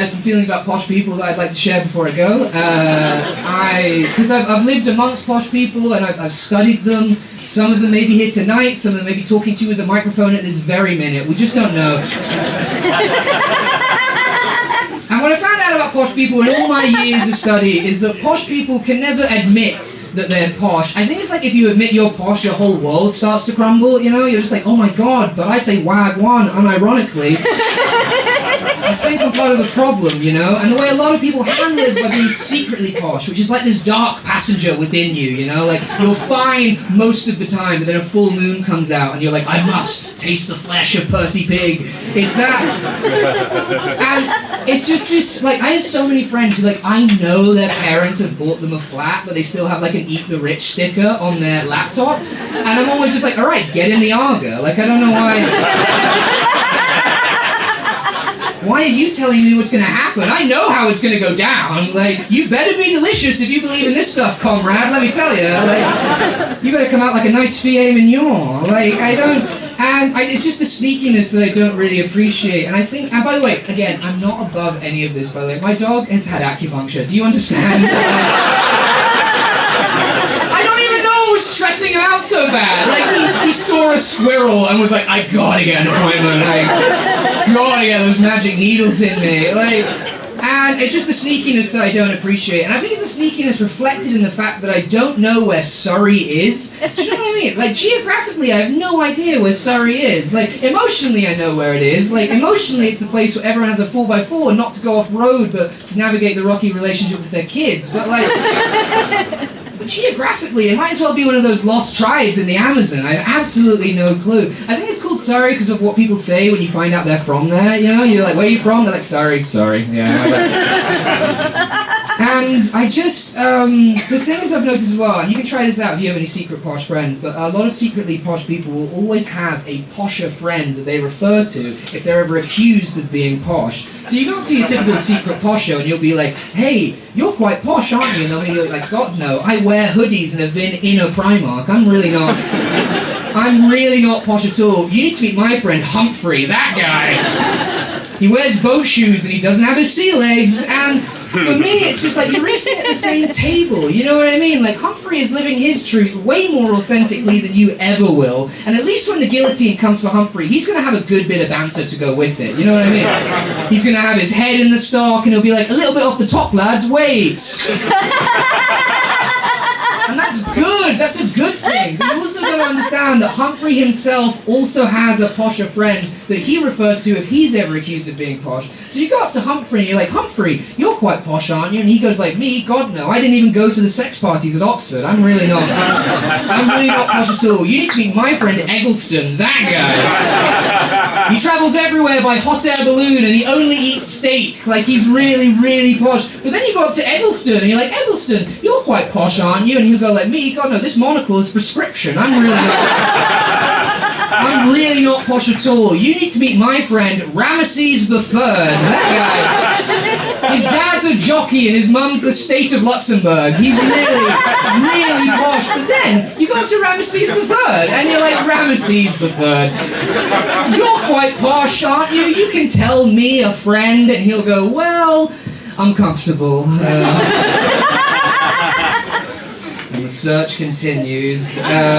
I have some feelings about posh people that I'd like to share before I go. Because I've lived amongst posh people and I've studied them. Some of them may be here tonight, some of them may be talking to you with a microphone at this very minute. We just don't know. And what I found out about posh people in all my years of study is that posh people can never admit that they're posh. I think it's like if you admit you're posh, your whole world starts to crumble, you know? You're just like, oh my god, but I say wagwan unironically. I think I'm part of the problem, you know? And the way a lot of people handle it is by being secretly posh, which is like this dark passenger within you, you know? Like, you're fine most of the time, but then a full moon comes out and you're like, I must taste the flesh of Percy Pig. It's that. And it's just this, like, I have so many friends who, like, I know their parents have bought them a flat, but they still have, like, an Eat the Rich sticker on their laptop. And I'm always just like, alright, get in the Arga. Like, I don't know why... Why are you telling me what's going to happen? I know how it's going to go down. Like, you better be delicious if you believe in this stuff, comrade, let me tell you. Like, you better come out like a nice filet mignon. Like, I don't... And it's just the sneakiness that I don't really appreciate. And I think... And by the way, again, I'm not above any of this, by the way. My dog has had acupuncture. Do you understand? I don't even know what was stressing him out so bad. Like, he saw a squirrel and was like, I gotta get an appointment. Like... gotta get those magic needles in me, like, and it's just the sneakiness that I don't appreciate, and I think it's a sneakiness reflected in the fact that I don't know where Surrey is. Do you know what I mean? Like, geographically, I have no idea where Surrey is. Like, emotionally, I know where it is. Like, emotionally, it's the place where everyone has a 4x4, not to go off-road, but to navigate the rocky relationship with their kids, but, like... But geographically, it might as well be one of those lost tribes in the Amazon. I have absolutely no clue. I think it's called Surrey because of what people say when you find out they're from there, you know? You're like, where are you from? They're like, sorry, yeah, my bad. And I just, the thing is I've noticed as well, and you can try this out if you have any secret posh friends, but a lot of secretly posh people will always have a posher friend that they refer to if they're ever accused of being posh. So you go up to your typical secret posher and you'll be like, hey, you're quite posh, aren't you? And they'll be like, God no, I wear hoodies and have been in a Primark. I'm really not posh at all. You need to meet my friend Humphrey, that guy. He wears boat shoes and he doesn't have his sea legs, and for me it's just like, you're really sitting at the same table, you know what I mean? Like, Humphrey is living his truth way more authentically than you ever will, and at least when the guillotine comes for Humphrey, he's going to have a good bit of banter to go with it, you know what I mean? He's going to have his head in the stock and he'll be like, a little bit off the top, lads, wait. And that's good, that's a good thing. But you also got to understand that Humphrey himself also has a posher friend that he refers to if he's ever accused of being posh. So you go up to Humphrey and you're like, Humphrey, you're quite posh, aren't you? And he goes like, me? God no, I didn't even go to the sex parties at Oxford. I'm really not posh at all. You need to meet my friend Eggleston, that guy. He travels everywhere by hot air balloon and he only eats steak. Like, he's really, really posh. But then you go up to Eggleston and you're like, Eggleston, you're quite posh, aren't you? And he'll go like, me? God no, this monocle is prescription. I'm really not posh at all. You need to meet my friend Ramesses III. That guy. His dad's a jockey and his mum's the state of Luxembourg. He's really, really posh. But then you go up to Ramesses III and you're like, Ramesses III, you're quite posh, aren't you? You can tell me, a friend, and he'll go, well, I'm comfortable. And the search continues.